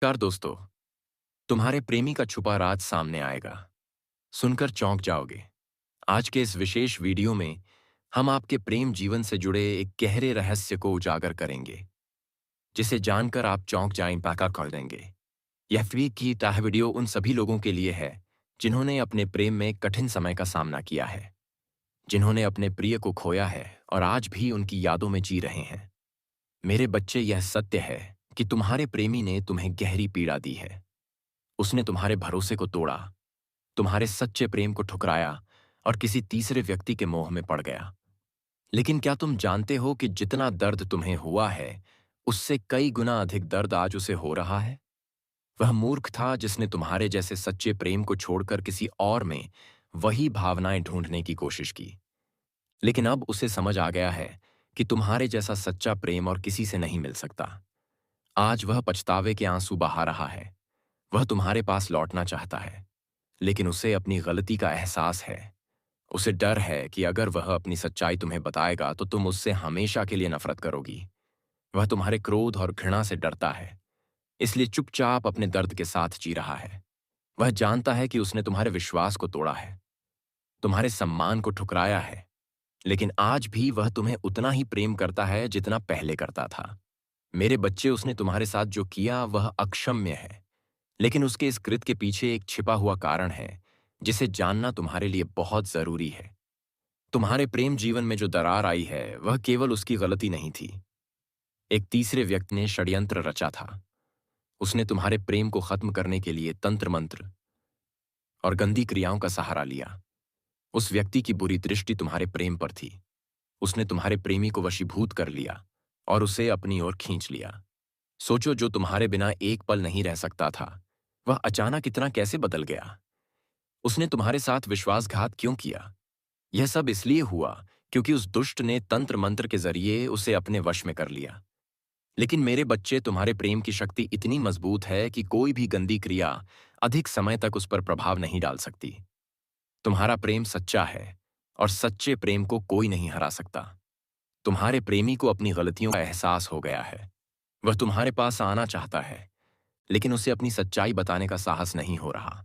नमस्कार दोस्तों। तुम्हारे प्रेमी का छुपा राज सामने आएगा। सुनकर चौंक जाओगे। आज के इस विशेष वीडियो में हम आपके प्रेम जीवन से जुड़े एक गहरे रहस्य को उजागर करेंगे, जिसे जानकर आप चौंक जाएं, पैका कर देंगे। यह फ्री की ताह वीडियो उन सभी लोगों के लिए है जिन्होंने अपने प्रेम में कठिन समय का सामना किया है, जिन्होंने अपने प्रिय को खोया है और आज भी उनकी यादों में जी रहे हैं। मेरे बच्चे, यह सत्य है कि तुम्हारे प्रेमी ने तुम्हें गहरी पीड़ा दी है। उसने तुम्हारे भरोसे को तोड़ा, तुम्हारे सच्चे प्रेम को ठुकराया और किसी तीसरे व्यक्ति के मोह में पड़ गया। लेकिन क्या तुम जानते हो कि जितना दर्द तुम्हें हुआ है, उससे कई गुना अधिक दर्द आज उसे हो रहा है? वह मूर्ख था जिसने तुम्हारे जैसे सच्चे प्रेम को छोड़कर किसी और में वही भावनाएं ढूंढने की कोशिश की। लेकिन अब उसे समझ आ गया है कि तुम्हारे जैसा सच्चा प्रेम और किसी से नहीं मिल सकता। आज वह पछतावे के आंसू बहा रहा है। वह तुम्हारे पास लौटना चाहता है, लेकिन उसे अपनी गलती का एहसास है। उसे डर है कि अगर वह अपनी सच्चाई तुम्हें बताएगा तो तुम उससे हमेशा के लिए नफरत करोगी। वह तुम्हारे क्रोध और घृणा से डरता है, इसलिए चुपचाप अपने दर्द के साथ जी रहा है। वह जानता है कि उसने तुम्हारे विश्वास को तोड़ा है, तुम्हारे सम्मान को ठुकराया है, लेकिन आज भी वह तुम्हें उतना ही प्रेम करता है जितना पहले करता था। मेरे बच्चे, उसने तुम्हारे साथ जो किया वह अक्षम्य है, लेकिन उसके इस कृत्य के पीछे एक छिपा हुआ कारण है जिसे जानना तुम्हारे लिए बहुत जरूरी है। तुम्हारे प्रेम जीवन में जो दरार आई है वह केवल उसकी गलती नहीं थी। एक तीसरे व्यक्ति ने षड्यंत्र रचा था। उसने तुम्हारे प्रेम को खत्म करने के लिए तंत्र मंत्र और गंदी क्रियाओं का सहारा लिया। उस व्यक्ति की बुरी दृष्टि तुम्हारे प्रेम पर थी। उसने तुम्हारे प्रेमी को वशीभूत कर लिया और उसे अपनी ओर खींच लिया। सोचो, जो तुम्हारे बिना एक पल नहीं रह सकता था, वह अचानक इतना कैसे बदल गया? उसने तुम्हारे साथ विश्वासघात क्यों किया? यह सब इसलिए हुआ क्योंकि उस दुष्ट ने तंत्र मंत्र के जरिए उसे अपने वश में कर लिया। लेकिन मेरे बच्चे, तुम्हारे प्रेम की शक्ति इतनी मजबूत है कि कोई भी गंदी क्रिया अधिक समय तक उस पर प्रभाव नहीं डाल सकती। तुम्हारा प्रेम सच्चा है और सच्चे प्रेम को कोई नहीं हरा सकता। तुम्हारे प्रेमी को अपनी गलतियों का एहसास हो गया है। वह तुम्हारे पास आना चाहता है, लेकिन उसे अपनी सच्चाई बताने का साहस नहीं हो रहा।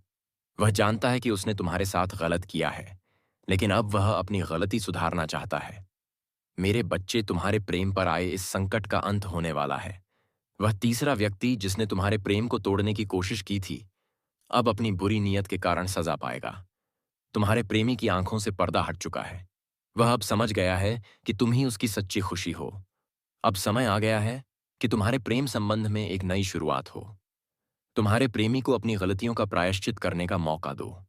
वह जानता है कि उसने तुम्हारे साथ गलत किया है, लेकिन अब वह अपनी गलती सुधारना चाहता है। मेरे बच्चे, तुम्हारे प्रेम पर आए इस संकट का अंत होने वाला है। वह तीसरा व्यक्ति जिसने तुम्हारे प्रेम को तोड़ने की कोशिश की थी, अब अपनी बुरी नीयत के कारण सजा पाएगा। तुम्हारे प्रेमी की आंखों से पर्दा हट चुका है। वह अब समझ गया है कि तुम ही उसकी सच्ची खुशी हो। अब समय आ गया है कि तुम्हारे प्रेम संबंध में एक नई शुरुआत हो। तुम्हारे प्रेमी को अपनी गलतियों का प्रायश्चित करने का मौका दो।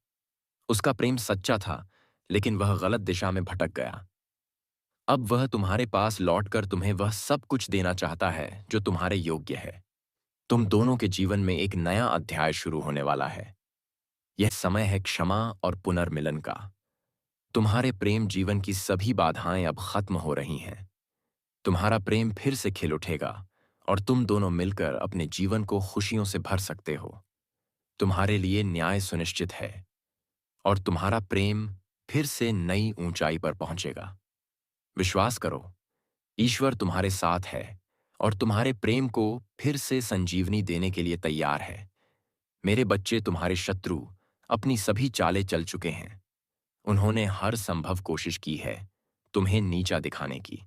उसका प्रेम सच्चा था, लेकिन वह गलत दिशा में भटक गया। अब वह तुम्हारे पास लौटकर तुम्हें वह सब कुछ देना चाहता है जो तुम्हारे योग्य है। तुम दोनों के जीवन में एक नया अध्याय शुरू होने वाला है। यह समय है क्षमा और पुनर्मिलन का। तुम्हारे प्रेम जीवन की सभी बाधाएं अब खत्म हो रही हैं। तुम्हारा प्रेम फिर से खिल उठेगा और तुम दोनों मिलकर अपने जीवन को खुशियों से भर सकते हो। तुम्हारे लिए न्याय सुनिश्चित है और तुम्हारा प्रेम फिर से नई ऊंचाई पर पहुंचेगा। विश्वास करो, ईश्वर तुम्हारे साथ है और तुम्हारे प्रेम को फिर से संजीवनी देने के लिए तैयार है। मेरे बच्चे, तुम्हारे शत्रु अपनी सभी चालें चल चुके हैं। उन्होंने हर संभव कोशिश की है तुम्हें नीचा दिखाने की,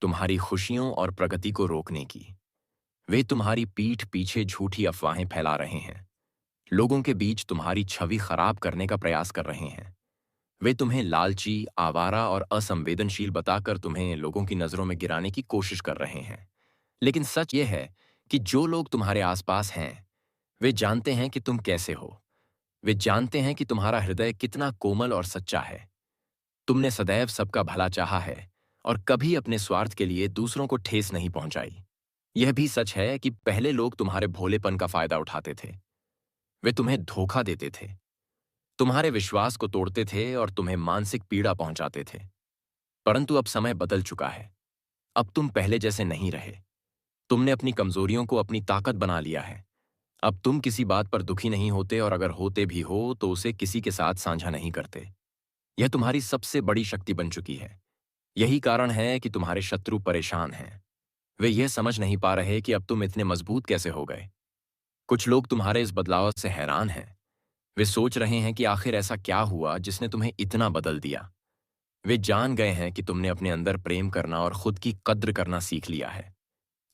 तुम्हारी खुशियों और प्रगति को रोकने की। वे तुम्हारी पीठ पीछे झूठी अफवाहें फैला रहे हैं, लोगों के बीच तुम्हारी छवि खराब करने का प्रयास कर रहे हैं। वे तुम्हें लालची, आवारा और असंवेदनशील बताकर तुम्हें लोगों की नजरों में गिराने की कोशिश कर रहे हैं। लेकिन सच यह है कि जो लोग तुम्हारे आसपास हैं, वे जानते हैं कि तुम कैसे हो। वे जानते हैं कि तुम्हारा हृदय कितना कोमल और सच्चा है। तुमने सदैव सबका भला चाहा है और कभी अपने स्वार्थ के लिए दूसरों को ठेस नहीं पहुंचाई। यह भी सच है कि पहले लोग तुम्हारे भोलेपन का फायदा उठाते थे। वे तुम्हें धोखा देते थे, तुम्हारे विश्वास को तोड़ते थे और तुम्हें मानसिक पीड़ा पहुंचाते थे। परंतु अब समय बदल चुका है। अब तुम पहले जैसे नहीं रहे। तुमने अपनी कमजोरियों को अपनी ताकत बना लिया है। अब तुम किसी बात पर दुखी नहीं होते और अगर होते भी हो तो उसे किसी के साथ साझा नहीं करते। यह तुम्हारी सबसे बड़ी शक्ति बन चुकी है। यही कारण है कि तुम्हारे शत्रु परेशान हैं। वे यह समझ नहीं पा रहे कि अब तुम इतने मजबूत कैसे हो गए। कुछ लोग तुम्हारे इस बदलाव से हैरान हैं। वे सोच रहे हैं कि आखिर ऐसा क्या हुआ जिसने तुम्हें इतना बदल दिया। वे जान गए हैं कि तुमने अपने अंदर प्रेम करना और खुद की कद्र करना सीख लिया है।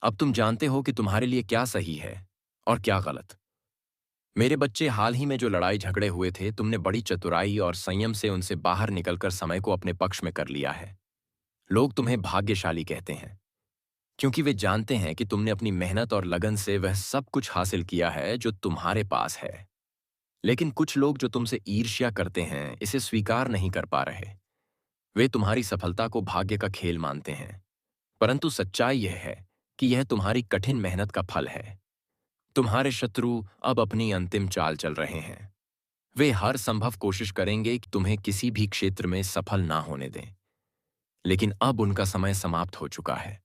अब तुम जानते हो कि तुम्हारे लिए क्या सही है और क्या गलत। मेरे बच्चे, हाल ही में जो लड़ाई झगड़े हुए थे, तुमने बड़ी चतुराई और संयम से उनसे बाहर निकलकर समय को अपने पक्ष में कर लिया है। लोग तुम्हें भाग्यशाली कहते हैं क्योंकि वे जानते हैं कि तुमने अपनी मेहनत और लगन से वह सब कुछ हासिल किया है जो तुम्हारे पास है। लेकिन कुछ लोग जो तुमसे ईर्ष्या करते हैं, इसे स्वीकार नहीं कर पा रहे। वे तुम्हारी सफलता को भाग्य का खेल मानते हैं, परंतु सच्चाई यह है कि यह तुम्हारी कठिन मेहनत का फल है। तुम्हारे शत्रु अब अपनी अंतिम चाल चल रहे हैं। वे हर संभव कोशिश करेंगे कि तुम्हें किसी भी क्षेत्र में सफल ना होने दें, लेकिन अब उनका समय समाप्त हो चुका है।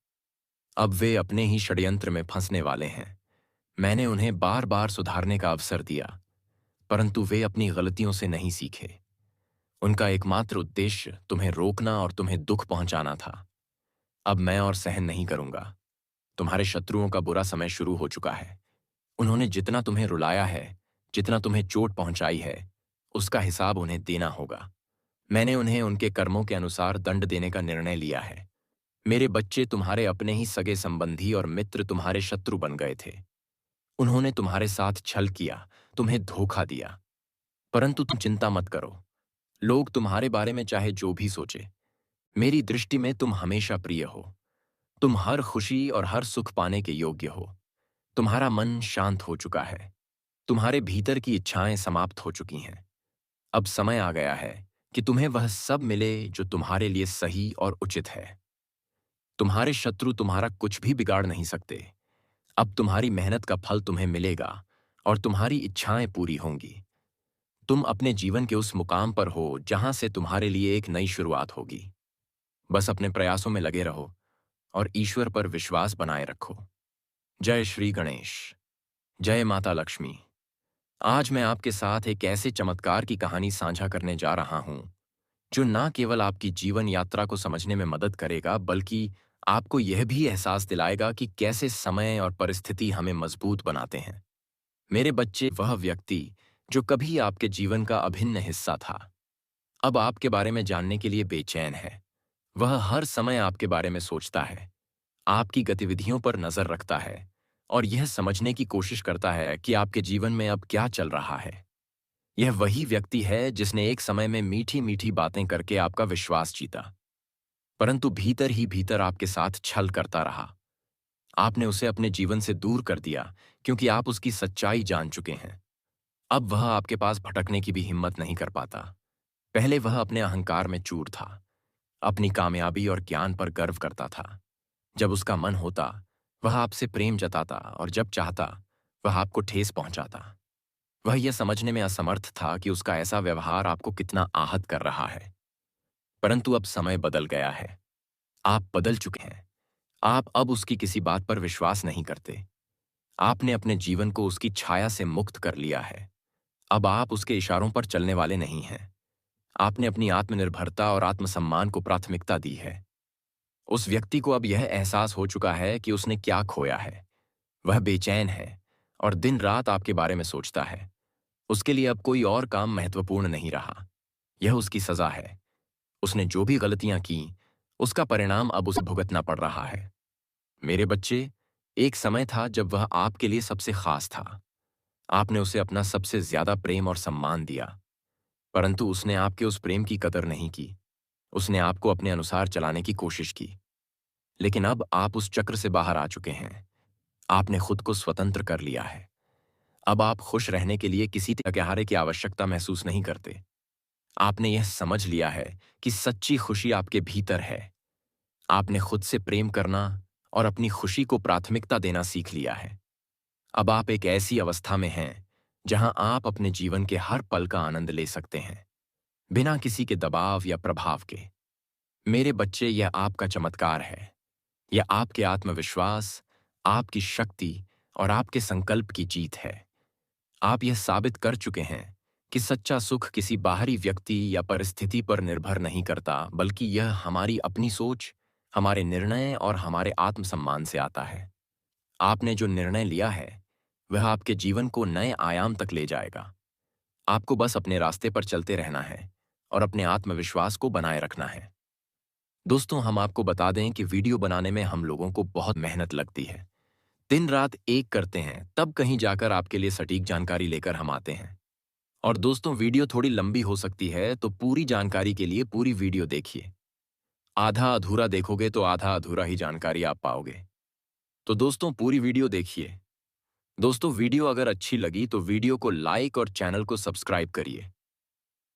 अब वे अपने ही षड्यंत्र में फंसने वाले हैं। मैंने उन्हें बार बार सुधारने का अवसर दिया, परंतु वे अपनी गलतियों से नहीं सीखे। उनका एकमात्र उद्देश्य तुम्हें रोकना और तुम्हें दुख पहुंचाना था। अब मैं और सहन नहीं करूंगा। तुम्हारे शत्रुओं का बुरा समय शुरू हो चुका है। उन्होंने जितना तुम्हें रुलाया है, जितना तुम्हें चोट पहुंचाई है, उसका हिसाब उन्हें देना होगा। मैंने उन्हें उनके कर्मों के अनुसार दंड देने का निर्णय लिया है। मेरे बच्चे, तुम्हारे अपने ही सगे संबंधी और मित्र तुम्हारे शत्रु बन गए थे। उन्होंने तुम्हारे साथ छल किया, तुम्हें धोखा दिया। परंतु तुम चिंता मत करो। लोग तुम्हारे बारे में चाहे जो भी सोचे, मेरी दृष्टि में तुम हमेशा प्रिय हो। तुम हर खुशी और हर सुख पाने के योग्य हो। तुम्हारा मन शांत हो चुका है। तुम्हारे भीतर की इच्छाएं समाप्त हो चुकी हैं। अब समय आ गया है कि तुम्हें वह सब मिले जो तुम्हारे लिए सही और उचित है। तुम्हारे शत्रु तुम्हारा कुछ भी बिगाड़ नहीं सकते। अब तुम्हारी मेहनत का फल तुम्हें मिलेगा और तुम्हारी इच्छाएं पूरी होंगी। तुम अपने जीवन के उस मुकाम पर हो जहां से तुम्हारे लिए एक नई शुरुआत होगी। बस अपने प्रयासों में लगे रहो और ईश्वर पर विश्वास बनाए रखो। जय श्री गणेश। जय माता लक्ष्मी। आज मैं आपके साथ एक ऐसे चमत्कार की कहानी साझा करने जा रहा हूं जो न केवल आपकी जीवन यात्रा को समझने में मदद करेगा, बल्कि आपको यह भी एहसास दिलाएगा कि कैसे समय और परिस्थिति हमें मजबूत बनाते हैं। मेरे बच्चे, वह व्यक्ति जो कभी आपके जीवन का अभिन्न हिस्सा था, अब आपके बारे में जानने के लिए बेचैन है। वह हर समय आपके बारे में सोचता है, आपकी गतिविधियों पर नजर रखता है और यह समझने की कोशिश करता है कि आपके जीवन में अब क्या चल रहा है। यह वही व्यक्ति है जिसने एक समय में मीठी मीठी बातें करके आपका विश्वास जीता, परंतु भीतर ही भीतर आपके साथ छल करता रहा। आपने उसे अपने जीवन से दूर कर दिया क्योंकि आप उसकी सच्चाई जान चुके हैं। अब वह आपके पास भटकने की भी हिम्मत नहीं कर पाता। पहले वह अपने अहंकार में चूर था, अपनी कामयाबी और ज्ञान पर गर्व करता था। जब उसका मन होता, वह आपसे प्रेम जताता और जब चाहता, वह आपको ठेस पहुंचाता। वह यह समझने में असमर्थ था कि उसका ऐसा व्यवहार आपको कितना आहत कर रहा है। परंतु अब समय बदल गया है। आप बदल चुके हैं। आप अब उसकी किसी बात पर विश्वास नहीं करते। आपने अपने जीवन को उसकी छाया से मुक्त कर लिया है। अब आप उसके इशारों पर चलने वाले नहीं हैं। आपने अपनी आत्मनिर्भरता और आत्मसम्मान को प्राथमिकता दी है। उस व्यक्ति को अब यह एहसास हो चुका है कि उसने क्या खोया है। वह बेचैन है और दिन रात आपके बारे में सोचता है। उसके लिए अब कोई और काम महत्वपूर्ण नहीं रहा। यह उसकी सजा है। उसने जो भी गलतियां की, उसका परिणाम अब उसे भुगतना पड़ रहा है। मेरे बच्चे, एक समय था जब वह आपके लिए सबसे खास था। आपने उसे अपना सबसे ज्यादा प्रेम और सम्मान दिया, परंतु उसने आपके उस प्रेम की कदर नहीं की। उसने आपको अपने अनुसार चलाने की कोशिश की। लेकिन अब आप उस चक्र से बाहर आ चुके हैं। आपने खुद को स्वतंत्र कर लिया है। अब आप खुश रहने के लिए किसी त्यागहारे की आवश्यकता महसूस नहीं करते। आपने यह समझ लिया है कि सच्ची खुशी आपके भीतर है। आपने खुद से प्रेम करना और अपनी खुशी को प्राथमिकता देना सीख लिया है। अब आप एक ऐसी अवस्था में हैं जहां आप अपने जीवन के हर पल का आनंद ले सकते हैं, बिना किसी के दबाव या प्रभाव के। मेरे बच्चे, यह आपका चमत्कार है। यह आपके आत्मविश्वास, आपकी शक्ति और आपके संकल्प की जीत है। आप यह साबित कर चुके हैं कि सच्चा सुख किसी बाहरी व्यक्ति या परिस्थिति पर निर्भर नहीं करता, बल्कि यह हमारी अपनी सोच, हमारे निर्णय और हमारे आत्मसम्मान से आता है। आपने जो निर्णय लिया है, वह आपके जीवन को नए आयाम तक ले जाएगा। आपको बस अपने रास्ते पर चलते रहना है और अपने आत्मविश्वास को बनाए रखना है। दोस्तों, हम आपको बता दें कि वीडियो बनाने में हम लोगों को बहुत मेहनत लगती है। दिन रात एक करते हैं, तब कहीं जाकर आपके लिए सटीक जानकारी लेकर हम आते हैं। और दोस्तों, वीडियो थोड़ी लंबी हो सकती है, तो पूरी जानकारी के लिए पूरी वीडियो देखिए। आधा अधूरा देखोगे तो आधा अधूरा ही जानकारी आप पाओगे। तो दोस्तों, पूरी वीडियो देखिए। दोस्तों, वीडियो अगर अच्छी लगी तो वीडियो को लाइक और चैनल को सब्सक्राइब करिए।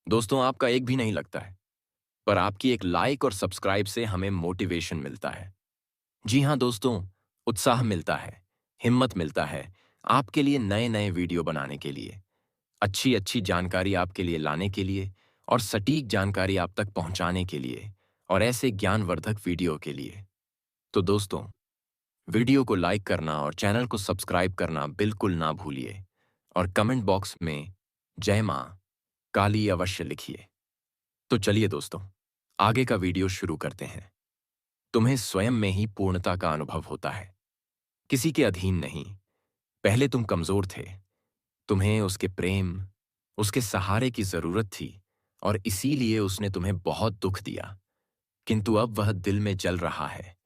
दोस्तों, आपका एक भी नहीं लगता है, पर आपकी एक लाइक और सब्सक्राइब से हमें मोटिवेशन मिलता है। जी हाँ दोस्तों, उत्साह मिलता है, हिम्मत मिलता है आपके लिए नए-नए वीडियो बनाने के लिए, अच्छी-अच्छी जानकारी आपके लिए लाने के लिए और सटीक जानकारी आप तक पहुंचाने के लिए और ऐसे ज्ञानवर्धक वीडियो के लिए। तो दोस्तों, वीडियो को लाइक करना और चैनल को सब्सक्राइब करना बिल्कुल ना भूलिए और कमेंट बॉक्स में जय मां काली अवश्य लिखिए। तो चलिए दोस्तों, आगे का वीडियो शुरू करते हैं। तुम्हें स्वयं में ही पूर्णता का अनुभव होता है, किसी के अधीन नहीं। पहले तुम कमजोर थे, तुम्हें उसके प्रेम, उसके सहारे की जरूरत थी और इसीलिए उसने तुम्हें बहुत दुख दिया। किंतु अब वह दिल में जल रहा है,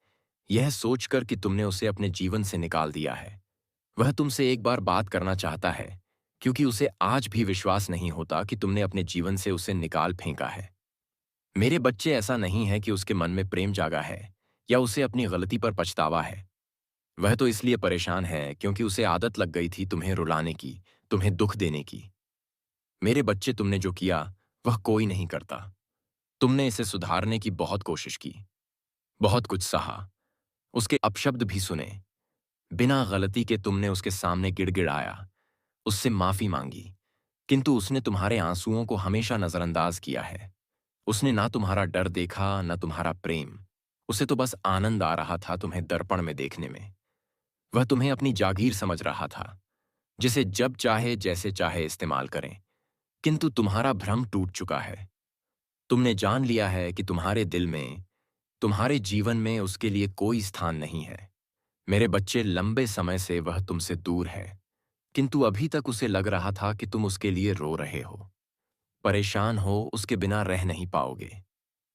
यह सोचकर कि तुमने उसे अपने जीवन से निकाल दिया है। वह तुमसे एक बार बात करना चाहता है, क्योंकि उसे आज भी विश्वास नहीं होता कि तुमने अपने जीवन से उसे निकाल फेंका है। मेरे बच्चे, ऐसा नहीं है कि उसके मन में प्रेम जागा है या उसे अपनी गलती पर पछतावा है। वह तो इसलिए परेशान है क्योंकि उसे आदत लग गई थी तुम्हें रुलाने की, तुम्हें दुख देने की। मेरे बच्चे, तुमने जो किया वह कोई नहीं करता। तुमने इसे सुधारने की बहुत कोशिश की, बहुत कुछ सहा, उसके अपशब्द भी सुने। बिना गलती के तुमने उसके सामने गिड़गिड़ाया, उससे माफी मांगी, किंतु उसने तुम्हारे आंसुओं को हमेशा नजरअंदाज किया है। उसने ना तुम्हारा डर देखा, ना तुम्हारा प्रेम। उसे तो बस आनंद आ रहा था तुम्हें दर्पण में देखने में। वह तुम्हें अपनी जागीर समझ रहा था, जिसे जब चाहे जैसे चाहे इस्तेमाल करें। किंतु तुम्हारा भ्रम टूट चुका है। तुमने जान लिया है कि तुम्हारे दिल में, तुम्हारे जीवन में उसके लिए कोई स्थान नहीं है। मेरे बच्चे, लंबे समय से वह तुमसे दूर है, किंतु अभी तक उसे लग रहा था कि तुम उसके लिए रो रहे हो, परेशान हो, उसके बिना रह नहीं पाओगे।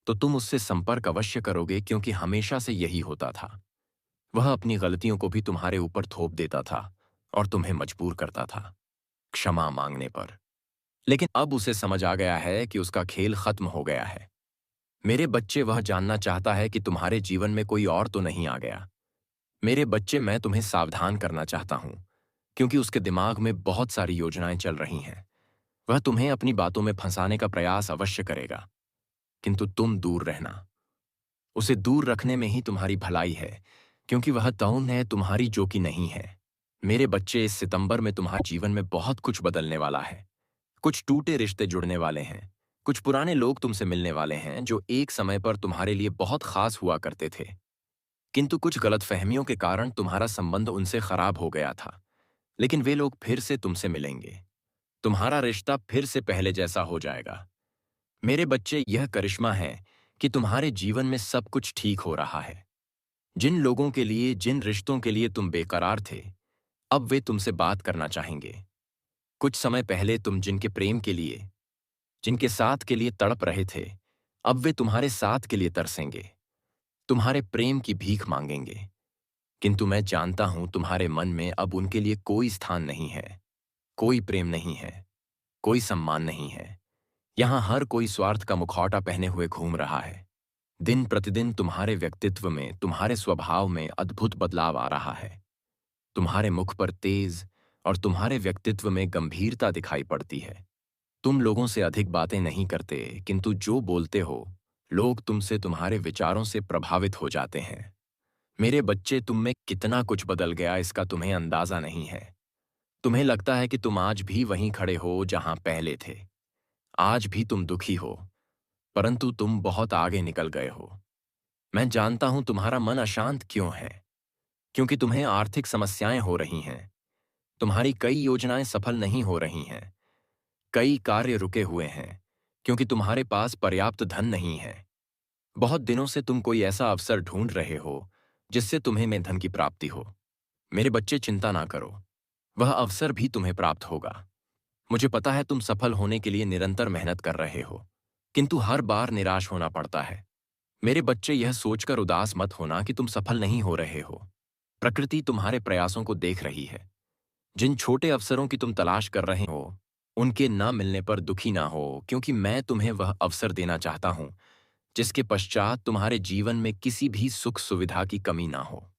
तो तुम उससे संपर्क अवश्य करोगे, क्योंकि हमेशा से यही होता था। वह अपनी गलतियों को भी तुम्हारे ऊपर थोप देता था और तुम्हें मजबूर करता था क्षमा मांगने पर। लेकिन अब उसे समझ आ गया है कि उसका खेल खत्म हो गया है। मेरे बच्चे, वह जानना चाहता है कि तुम्हारे जीवन में कोई और तो नहीं आ गया। मेरे बच्चे, मैं तुम्हें सावधान करना चाहता हूं, क्योंकि उसके दिमाग में बहुत सारी योजनाएं चल रही हैं। वह तुम्हें अपनी बातों में फंसाने का प्रयास अवश्य करेगा, किंतु तुम दूर रहना। उसे दूर रखने में ही तुम्हारी भलाई है, क्योंकि वह तौन है तुम्हारी जो कि नहीं है। मेरे बच्चे, इस सितंबर में तुम्हारे जीवन में बहुत कुछ बदलने वाला है। कुछ टूटे रिश्ते जुड़ने वाले हैं, कुछ पुराने लोग तुमसे मिलने वाले हैं जो एक समय पर तुम्हारे लिए बहुत खास हुआ करते थे, किंतु कुछ गलतफहमियों के कारण तुम्हारा संबंध उनसे खराब हो गया था। लेकिन वे लोग फिर से तुमसे मिलेंगे, तुम्हारा रिश्ता फिर से पहले जैसा हो जाएगा। मेरे बच्चे, यह करिश्मा है कि तुम्हारे जीवन में सब कुछ ठीक हो रहा है। जिन लोगों के लिए, जिन रिश्तों के लिए तुम बेकरार थे, अब वे तुमसे बात करना चाहेंगे। कुछ समय पहले तुम जिनके प्रेम के लिए, जिनके साथ के लिए तड़प रहे थे, अब वे तुम्हारे साथ के लिए तरसेंगे, तुम्हारे प्रेम की भीख मांगेंगे। किंतु मैं जानता हूं तुम्हारे मन में अब उनके लिए कोई स्थान नहीं है, कोई प्रेम नहीं है, कोई सम्मान नहीं है। यहां हर कोई स्वार्थ का मुखौटा पहने हुए घूम रहा है। दिन प्रतिदिन तुम्हारे व्यक्तित्व में, तुम्हारे स्वभाव में अद्भुत बदलाव आ रहा है। तुम्हारे मुख पर तेज और तुम्हारे व्यक्तित्व में गंभीरता दिखाई पड़ती है। तुम लोगों से अधिक बातें नहीं करते, किंतु जो बोलते हो, लोग तुमसे, तुम्हारे विचारों से प्रभावित हो जाते हैं। मेरे बच्चे, तुम में कितना कुछ बदल गया इसका तुम्हें अंदाजा नहीं है। तुम्हें लगता है कि तुम आज भी वहीं खड़े हो जहां पहले थे। आज भी तुम दुखी हो, परंतु तुम बहुत आगे निकल गए हो। मैं जानता हूं तुम्हारा मन अशांत क्यों है, क्योंकि तुम्हें आर्थिक समस्याएं हो रही हैं। तुम्हारी कई योजनाएं सफल नहीं हो रही हैं। कई कार्य रुके हुए हैं, क्योंकि तुम्हारे पास पर्याप्त धन नहीं है। बहुत दिनों से तुम कोई ऐसा अवसर ढूंढ रहे हो जिससे तुम्हें में धन की प्राप्ति हो। मेरे बच्चे, चिंता ना करो, वह अवसर भी तुम्हें प्राप्त होगा। मुझे पता है तुम सफल होने के लिए निरंतर मेहनत कर रहे हो, किंतु हर बार निराश होना पड़ता है। मेरे बच्चे, यह सोचकर उदास मत होना कि तुम सफल नहीं हो रहे हो। प्रकृति तुम्हारे प्रयासों को देख रही है। जिन छोटे अवसरों की तुम तलाश कर रहे हो, उनके न मिलने पर दुखी ना हो, क्योंकि मैं तुम्हें वह अवसर देना चाहता हूं जिसके पश्चात तुम्हारे जीवन में किसी भी सुख सुविधा की कमी ना हो।